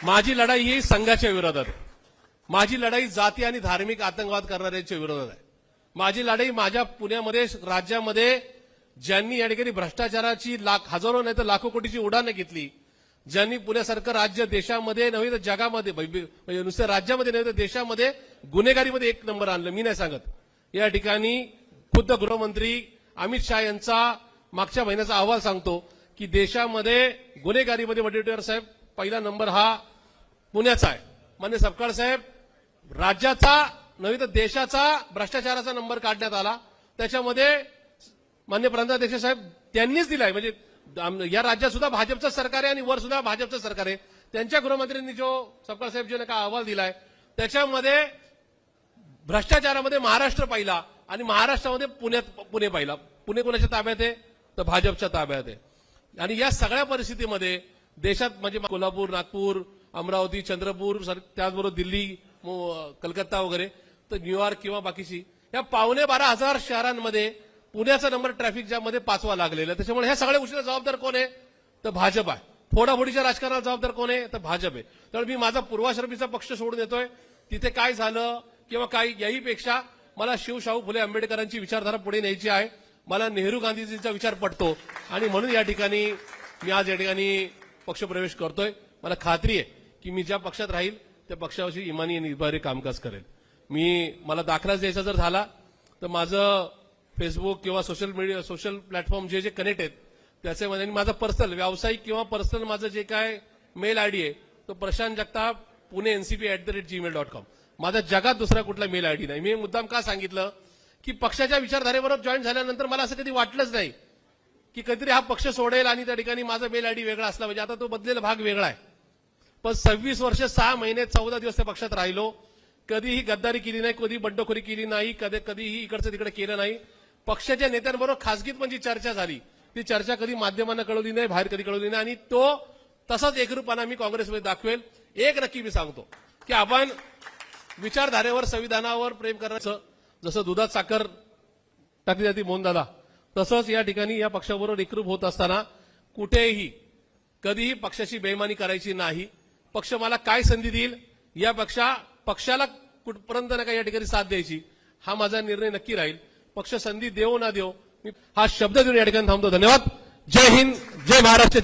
माझी लढाई ही संघाच्या विरोधात आहे. माझी लढाई जाती आणि धार्मिक आतंकवाद करणाऱ्यांच्या विरोधात आहे. माझी लढाई माझ्या पुण्यामध्ये राज्यामध्ये ज्यांनी या ठिकाणी भ्रष्टाचाराची हजारो नाही तर लाखो कोटीची उडाणं घेतली, ज्यांनी पुण्यासारखं राज्य देशामध्ये नव्हे तर जगामध्ये म्हणजे नुसतं राज्यामध्ये नव्हे तर देशामध्ये गुन्हेगारीमध्ये एक नंबर आणलं. मी नाही सांगत. या ठिकाणी खुद्द गृहमंत्री अमित शहा यांचा मागच्या महिन्याचा अहवाल सांगतो की देशामध्ये गुन्हेगारीमध्ये वडेट्टीवार साहेब पहिला नंबर हा पुण्याचा आहे. मान्य सपकाळ साहेब, राज्याचा नव्हे तर देशाचा भ्रष्टाचाराचा नंबर काढण्यात आला. त्याच्यामध्ये मान्य प्रधानाध्यक्ष साहेब त्यांनीच दिलाय. म्हणजे या राज्यात सुद्धा भाजपचं सरकार आहे आणि वर सुद्धा भाजपचं सरकार आहे. त्यांच्या गृहमंत्र्यांनी जो सपकाळ साहेब जो का अहवाल दिलाय त्याच्यामध्ये भ्रष्टाचारामध्ये महाराष्ट्र पहिला आणि महाराष्ट्रामध्ये पुणे पहिला. पुणे कोणाच्या ताब्यात आहे तर भाजपच्या ताब्यात आहे. आणि या सगळ्या परिस्थितीमध्ये देशात म्हणजे कोल्हापूर, नागपूर, अमरावती, चंद्रपूर, त्याचबरोबर दिल्ली, कलकत्ता वगैरे तर न्यूयॉर्क किंवा बाकीची या 12,500 शहरांमध्ये पुण्याचा नंबर ट्रॅफिक जॅममध्ये 5वा लागलेला आहे. त्याच्यामुळे ह्या सगळ्या गोष्टीला जबाबदार कोण आहे तर भाजप आहे. फोडाफोडीच्या राजकारणाला जबाबदार कोण आहे तर भाजप आहे. त्यामुळे मी माझा पूर्वाश्रमीचा पक्ष सोडून येतोय. तिथे काय झालं किंवा काय याहीपेक्षा मला शिवशाहू फुले आंबेडकरांची विचारधारा पुढे न्यायची आहे. मला नेहरू गांधीजींचा विचार पटतो आणि म्हणून या ठिकाणी मी आज या ठिकाणी पक्षप्रवेश करतोय. मला खात्री आहे की मी ज्या पक्षात राहील त्या पक्षाविषयी इमानी आणि निभारी कामकाज करेल. मला दाखला द्यायचा जर झाला तर माझं फेसबुक किंवा सोशल प्लॅटफॉर्म जे कनेक्ट आहेत त्याच्यामध्ये माझा पर्सनल व्यावसायिक किंवा पर्सनल माझं जे काय मेल आयडी आहे तो प्रशांत जगताप पुणे ncp@gmail.com. माझा जगात दुसरा कुठला मेल आयडी नाही. मी मुद्दाम का सांगितलं की पक्षाच्या विचारधारेबरोबर जॉईन झाल्यानंतर मला असं कधी वाटलंच नाही की कधीतरी हा पक्ष सोडेल आणि त्या ठिकाणी माझा मेल आयडी वेगळा असला पाहिजे. आता तो बदलेला भाग वेगळा आहे. पण 26 वर्ष 6 महिने 14 दिवस त्या पक्षात राहिलो. कधीही गद्दारी केली नाही, कधी बंडखोरी केली नाही, कधीही इकडचं तिकडे केलं नाही. पक्षाच्या नेत्यांबरोबर खासगीत म्हणजे चर्चा झाली. ती चर्चा कधी माध्यमांना कळवली नाही, बाहेर कधी कळवली नाही आणि तो तसाच एकरूपपणा मी काँग्रेसमध्ये दाखवेल. एक नक्की मी सांगतो की आपण विचारधारेवर संविधानावर प्रेम करायचं जसं दुधात साखर टाकली जाते मोहनदादा तसंच या ठिकाणी या पक्षाबरोबर एकरूप होत असताना कुठेही कधीही पक्षाची बेईमानी करायची नाही. पक्ष मला काय संधी देईल या पक्षाला कुठपर्यंत नका या ठिकाणी साथ द्यायची हा माझा निर्णय नक्की राहील. पक्ष संधी देऊ ना देऊ मी हा शब्द देऊन या ठिकाणी थांबतो. धन्यवाद. जय हिंद, जय महाराष्ट्र.